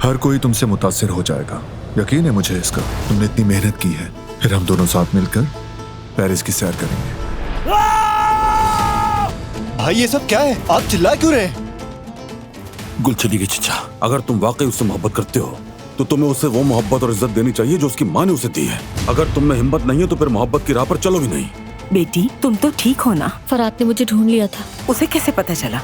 हर कोई तुमसे मुतासिर हो जाएगा, यकीन है मुझे इसका। तुमने इतनी मेहनत की है, फिर हम दोनों साथ मिलकर पेरिस की सैर करेंगे। भाई ये सब क्या है? आप चिल्ला क्यों रहे? गुल चली गई चचा। अगर तुम वाकई उससे मोहब्बत करते हो तो तुम्हें उसे वो मोहब्बत और इज्जत देनी चाहिए जो उसकी माँ ने उसे दी है। अगर तुम में हिम्मत नहीं है तो फिर मोहब्बत की राह पर चलो भी नहीं। बेटी तुम तो ठीक हो ना? फरात ने मुझे ढूंढ लिया था। उसे कैसे पता चला?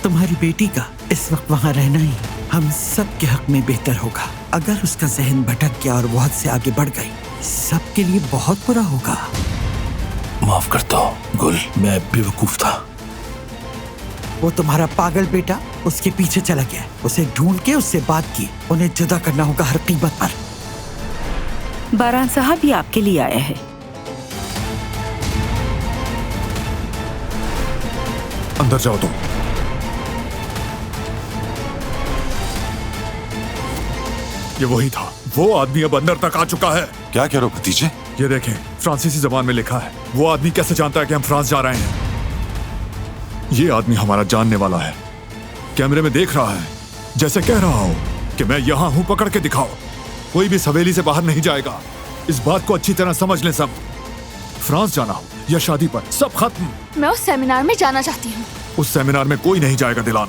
तुम्हारी बेटी का इस वक्त वहाँ रहना ही हम सब के हक में बेहतर होगा। अगर उसका जहन भटक गया और वो हद से आगे बढ़ गई, सबके लिए बहुत बुरा होगा। माफ करता हूँ गुल, मैं बेवकूफ था। वो तुम्हारा पागल बेटा उसके पीछे चला गया। उसे ढूंढ के उससे बात की। उन्हें जुदा करना होगा हर कीमत पर। बारान साहब भी आपके लिए आया है। अंदर जाओ तुम। ये वही था, वो आदमी अब अंदर तक आ चुका है। क्या कह रहे हो भतीजे? ये देखें, फ्रांसीसी जबान में लिखा है। वो आदमी कैसे जानता है कि हम फ्रांस जा रहे हैं? ये आदमी हमारा जानने वाला है, कैमरे में देख रहा है, जैसे कह रहा हूं कि मैं यहां हूं, पकड़ के दिखाओ। कोई भी हवेली से बाहर नहीं जाएगा। इस बात को अच्छी तरह समझ लें सब। फ्रांस जाना हो या शादी पर, सब खत्म। मैं उस सेमिनार में जाना चाहती हूँ। उस सेमिनार में कोई नहीं जाएगा दिलान।